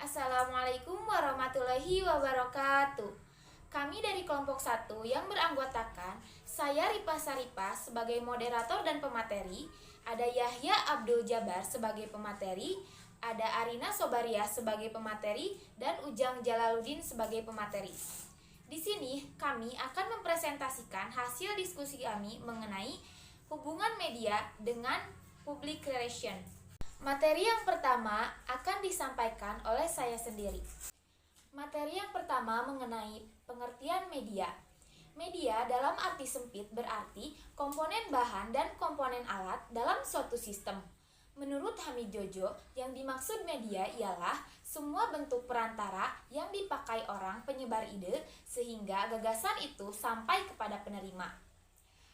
Assalamualaikum warahmatullahi wabarakatuh. Kami dari kelompok 1 yang beranggotakan saya Ripa Saripa sebagai moderator dan pemateri, ada Yahya Abdul Jabar sebagai pemateri, ada Arina Sobaria sebagai pemateri, dan Ujang Jalaluddin sebagai pemateri. Di sini kami akan mempresentasikan hasil diskusi kami mengenai hubungan media dengan public relation. Materi yang pertama akan disampaikan oleh saya sendiri. Materi yang pertama mengenai pengertian media. Media dalam arti sempit berarti komponen bahan dan komponen alat dalam suatu sistem. Menurut Hamid Jojo, yang dimaksud media ialah semua bentuk perantara yang dipakai orang penyebar ide sehingga gagasan itu sampai kepada penerima.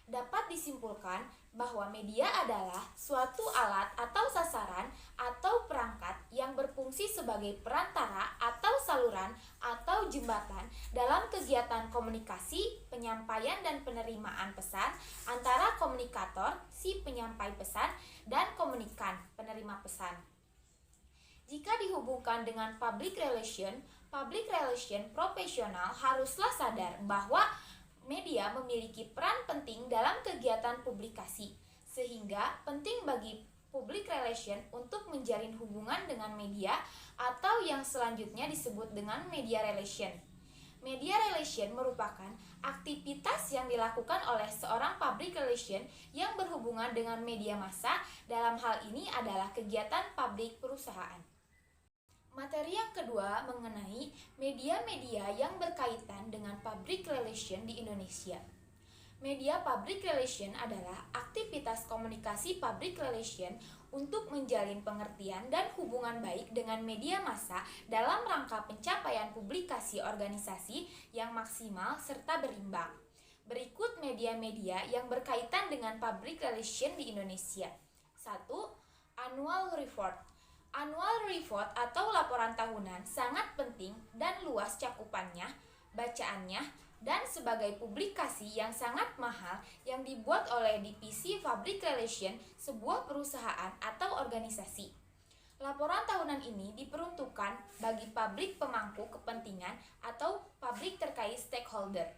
Dapat disimpulkan bahwa media adalah suatu alat atau sasaran atau perangkat yang berfungsi sebagai perantara atau saluran atau jembatan dalam kegiatan komunikasi, penyampaian dan penerimaan pesan antara komunikator, si penyampai pesan, dan komunikan, penerima pesan. Jika dihubungkan dengan public relation profesional haruslah sadar bahwa media memiliki peran penting dalam kegiatan publikasi, sehingga penting bagi public relation untuk menjalin hubungan dengan media atau yang selanjutnya disebut dengan media relation. Media relation merupakan aktivitas yang dilakukan oleh seorang public relation yang berhubungan dengan media massa, dalam hal ini adalah kegiatan publik perusahaan. Materi yang kedua mengenai media-media yang berkaitan dengan public relation di Indonesia. Media public relation adalah aktivitas komunikasi public relation untuk menjalin pengertian dan hubungan baik dengan media massa dalam rangka pencapaian publikasi organisasi yang maksimal serta berimbang. Berikut media-media yang berkaitan dengan public relation di Indonesia. 1. Annual report. Annual report atau laporan tahunan sangat penting dan luas cakupannya, bacaannya, dan sebagai publikasi yang sangat mahal yang dibuat oleh divisi public relation sebuah perusahaan atau organisasi. Laporan tahunan ini diperuntukkan bagi publik pemangku kepentingan atau publik terkait stakeholder.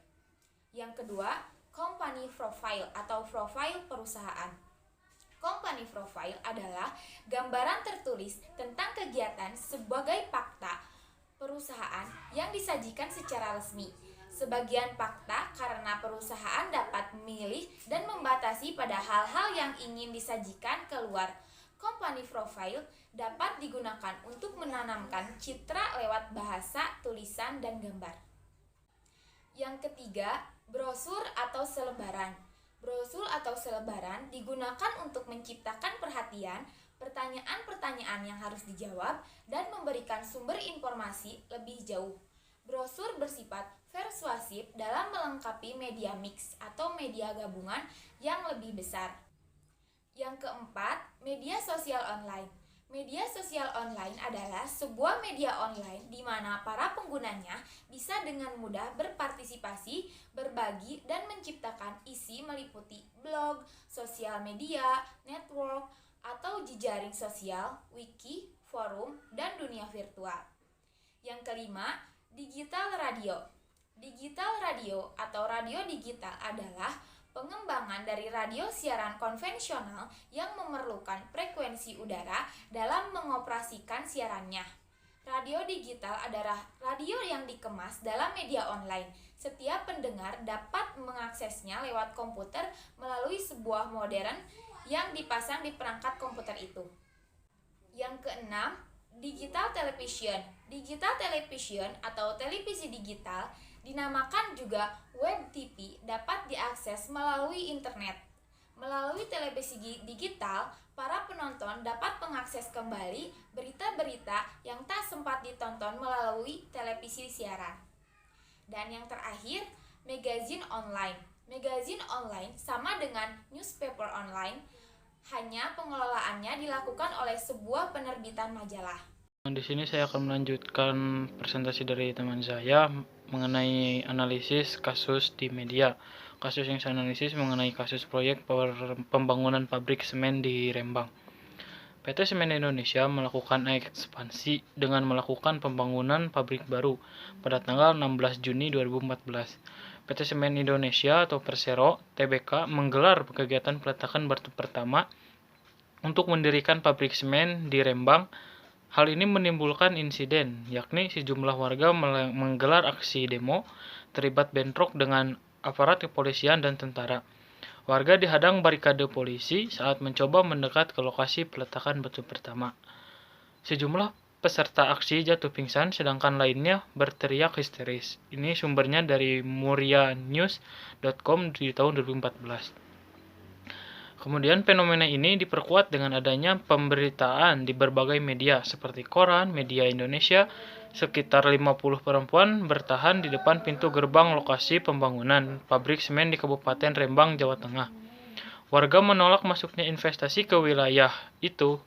Yang kedua, company profile atau profil perusahaan. Company profile adalah gambaran tertulis tentang kegiatan sebagai fakta perusahaan yang disajikan secara resmi. Sebagian fakta karena perusahaan dapat memilih dan membatasi pada hal-hal yang ingin disajikan keluar. Company profile dapat digunakan untuk menanamkan citra lewat bahasa, tulisan, dan gambar. Yang ketiga, brosur atau selebaran. Brosur atau selebaran digunakan untuk menciptakan perhatian, pertanyaan-pertanyaan yang harus dijawab, dan memberikan sumber informasi lebih jauh. Brosur bersifat persuasif dalam melengkapi media mix atau media gabungan yang lebih besar. Yang keempat, media sosial online. Media sosial online adalah sebuah media online di mana para penggunanya bisa dengan mudah berpartisipasi, berbagi, dan menciptakan isi meliputi blog, sosial media, network, atau jejaring sosial, wiki, forum, dan dunia virtual. Yang kelima, digital radio. Digital radio atau radio digital adalah pengembangan dari radio siaran konvensional yang memerlukan frekuensi udara dalam mengoperasikan siarannya. Radio digital adalah radio yang dikemas dalam media online. Setiap pendengar dapat mengaksesnya lewat komputer melalui sebuah modem yang dipasang di perangkat komputer itu. Yang keenam, digital television. Digital television atau televisi digital dinamakan juga web TV, dapat diakses melalui internet. Melalui televisi digital, para penonton dapat mengakses kembali berita-berita yang tak sempat ditonton melalui televisi siaran. Dan yang terakhir, magazine online. Magazine online sama dengan newspaper online, hanya pengelolaannya dilakukan oleh sebuah penerbitan majalah. Di sini saya akan melanjutkan presentasi dari teman saya mengenai analisis kasus di media. Kasus yang saya analisis mengenai kasus proyek pembangunan pabrik semen di Rembang. PT Semen Indonesia melakukan ekspansi dengan melakukan pembangunan pabrik baru pada tanggal 16 Juni 2014. PT Semen Indonesia atau Persero Tbk menggelar kegiatan peletakan batu pertama untuk mendirikan pabrik semen di Rembang. Hal ini menimbulkan insiden, yakni sejumlah warga menggelar aksi demo terlibat bentrok dengan aparat kepolisian dan tentara. Warga dihadang barikade polisi saat mencoba mendekat ke lokasi peletakan batu pertama. Sejumlah peserta aksi jatuh pingsan sedangkan lainnya berteriak histeris. Ini sumbernya dari murianews.com di tahun 2014. Kemudian fenomena ini diperkuat dengan adanya pemberitaan di berbagai media seperti koran, media Indonesia. Sekitar 50 perempuan bertahan di depan pintu gerbang lokasi pembangunan pabrik semen di Kabupaten Rembang, Jawa Tengah. Warga menolak masuknya investasi ke wilayah itu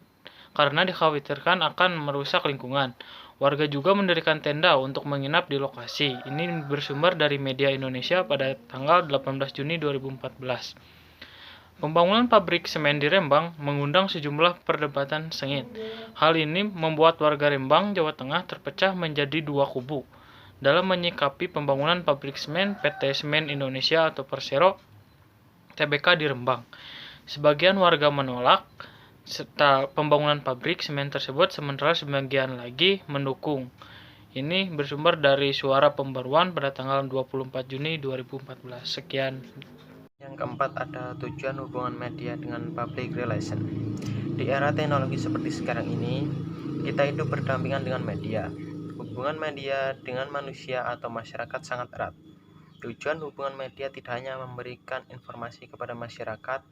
karena dikhawatirkan akan merusak lingkungan. Warga juga mendirikan tenda untuk menginap di lokasi. Ini bersumber dari media Indonesia pada tanggal 18 Juni 2014. Pembangunan pabrik semen di Rembang mengundang sejumlah perdebatan sengit. Hal ini membuat warga Rembang, Jawa Tengah terpecah menjadi dua kubu dalam menyikapi pembangunan pabrik semen PT Semen Indonesia atau Persero Tbk di Rembang. Sebagian warga menolak pembangunan pabrik semen tersebut, sementara sebagian lagi mendukung. Ini bersumber dari Suara Pembaruan pada tanggal 24 Juni 2014. Sekian. Yang keempat ada tujuan hubungan media dengan public relation. Di era teknologi seperti sekarang ini, kita hidup berdampingan dengan media. Hubungan media dengan manusia atau masyarakat sangat erat. Tujuan hubungan media tidak hanya memberikan informasi kepada masyarakat.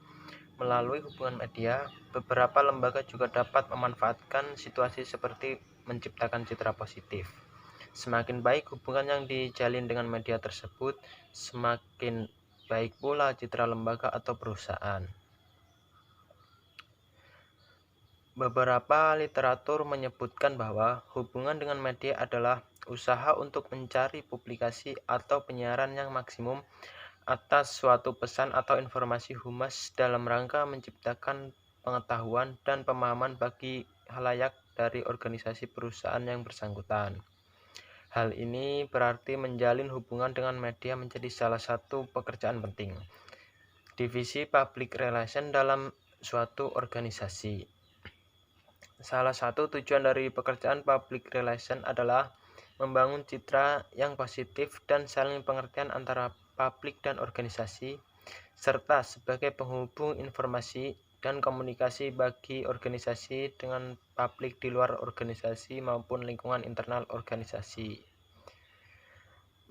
Melalui hubungan media, beberapa lembaga juga dapat memanfaatkan situasi seperti menciptakan citra positif. Semakin baik hubungan yang dijalin dengan media tersebut, semakin baik pula citra lembaga atau perusahaan. Beberapa literatur menyebutkan bahwa hubungan dengan media adalah usaha untuk mencari publikasi atau penyiaran yang maksimum atas suatu pesan atau informasi humas dalam rangka menciptakan pengetahuan dan pemahaman bagi khalayak dari organisasi perusahaan yang bersangkutan. Hal ini berarti menjalin hubungan dengan media menjadi salah satu pekerjaan penting. Divisi public relation dalam suatu organisasi. Salah satu tujuan dari pekerjaan public relation adalah membangun citra yang positif dan saling pengertian antara publik dan organisasi, serta sebagai penghubung informasi dan komunikasi bagi organisasi dengan publik di luar organisasi maupun lingkungan internal organisasi.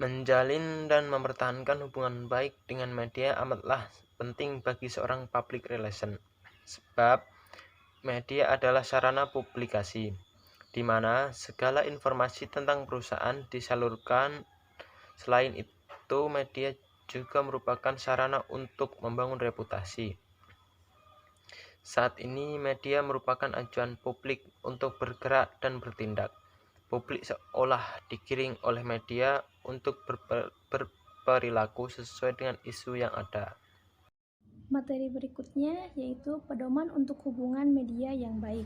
Menjalin dan mempertahankan hubungan baik dengan media amatlah penting bagi seorang public relation, sebab media adalah sarana publikasi, di mana segala informasi tentang perusahaan disalurkan. Selain itu, media juga merupakan sarana untuk membangun reputasi. Saat ini media merupakan acuan publik untuk bergerak dan bertindak. Publik seolah digiring oleh media untuk berperilaku sesuai dengan isu yang ada. Materi berikutnya yaitu pedoman untuk hubungan media yang baik.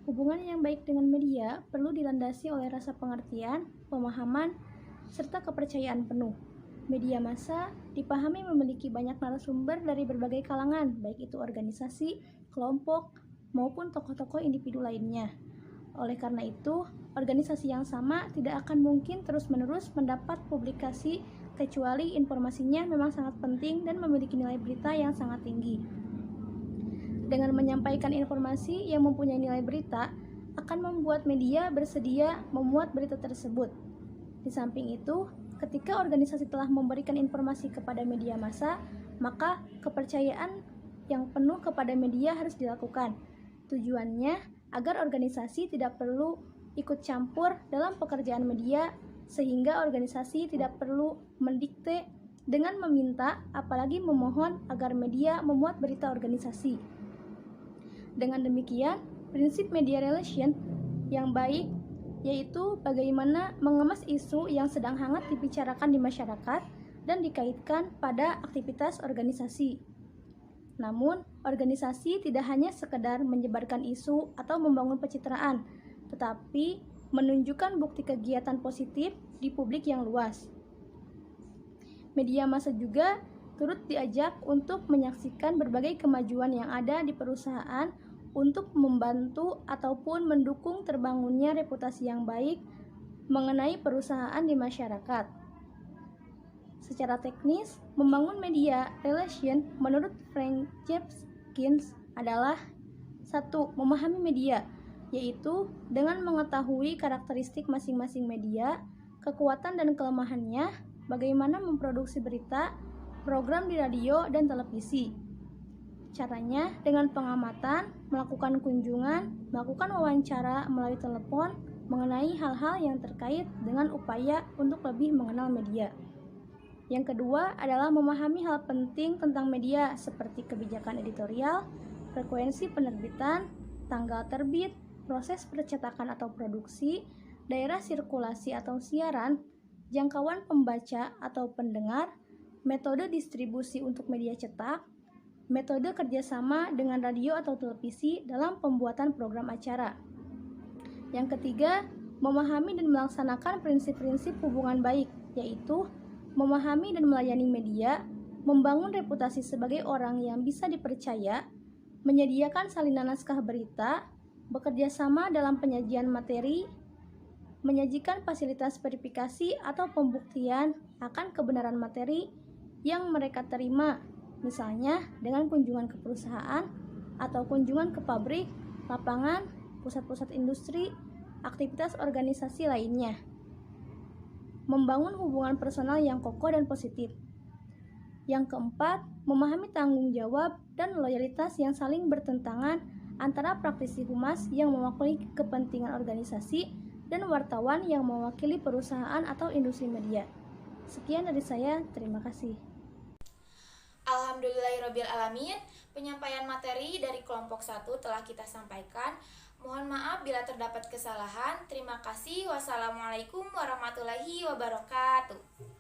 Hubungan yang baik dengan media perlu dilandasi oleh rasa pengertian, pemahaman, serta kepercayaan penuh. Media massa dipahami memiliki banyak narasumber dari berbagai kalangan, baik itu organisasi, kelompok, maupun tokoh-tokoh individu lainnya. Oleh karena itu, organisasi yang sama tidak akan mungkin terus-menerus mendapat publikasi kecuali informasinya memang sangat penting dan memiliki nilai berita yang sangat tinggi. Dengan menyampaikan informasi yang mempunyai nilai berita, akan membuat media bersedia memuat berita tersebut. Di samping itu, ketika organisasi telah memberikan informasi kepada media massa, maka kepercayaan yang penuh kepada media harus dilakukan. Tujuannya agar organisasi tidak perlu ikut campur dalam pekerjaan media, sehingga organisasi tidak perlu mendikte dengan meminta, apalagi memohon agar media memuat berita organisasi. Dengan demikian, prinsip media relation yang baik yaitu bagaimana mengemas isu yang sedang hangat dibicarakan di masyarakat dan dikaitkan pada aktivitas organisasi. Namun, organisasi tidak hanya sekedar menyebarkan isu atau membangun pencitraan, tetapi menunjukkan bukti kegiatan positif di publik yang luas. Media massa juga turut diajak untuk menyaksikan berbagai kemajuan yang ada di perusahaan untuk membantu ataupun mendukung terbangunnya reputasi yang baik mengenai perusahaan di masyarakat. Secara teknis, membangun media relation menurut Frank Jepkins adalah 1. Memahami media, yaitu dengan mengetahui karakteristik masing-masing media, kekuatan dan kelemahannya, bagaimana memproduksi berita, program di radio dan televisi. Caranya dengan pengamatan, melakukan kunjungan, melakukan wawancara melalui telepon mengenai hal-hal yang terkait dengan upaya untuk lebih mengenal media. Yang kedua adalah memahami hal penting tentang media seperti kebijakan editorial, frekuensi penerbitan, tanggal terbit, proses percetakan atau produksi, daerah sirkulasi atau siaran, jangkauan pembaca atau pendengar, metode distribusi untuk media cetak, metode kerjasama dengan radio atau televisi dalam pembuatan program acara. Yang ketiga, memahami dan melaksanakan prinsip-prinsip hubungan baik, yaitu memahami dan melayani media, membangun reputasi sebagai orang yang bisa dipercaya, menyediakan salinan naskah berita, bekerja sama dalam penyajian materi, menyajikan fasilitas verifikasi atau pembuktian akan kebenaran materi yang mereka terima, misalnya dengan kunjungan ke perusahaan atau kunjungan ke pabrik, lapangan, pusat-pusat industri, aktivitas organisasi lainnya. Membangun hubungan personal yang kokoh dan positif. Yang keempat, memahami tanggung jawab dan loyalitas yang saling bertentangan antara praktisi humas yang mewakili kepentingan organisasi dan wartawan yang mewakili perusahaan atau industri media. Sekian dari saya, terima kasih. Alhamdulillahirrabbilalamin, penyampaian materi dari kelompok 1 telah kita sampaikan. Mohon maaf bila terdapat kesalahan. Terima kasih. Wassalamualaikum warahmatullahi wabarakatuh.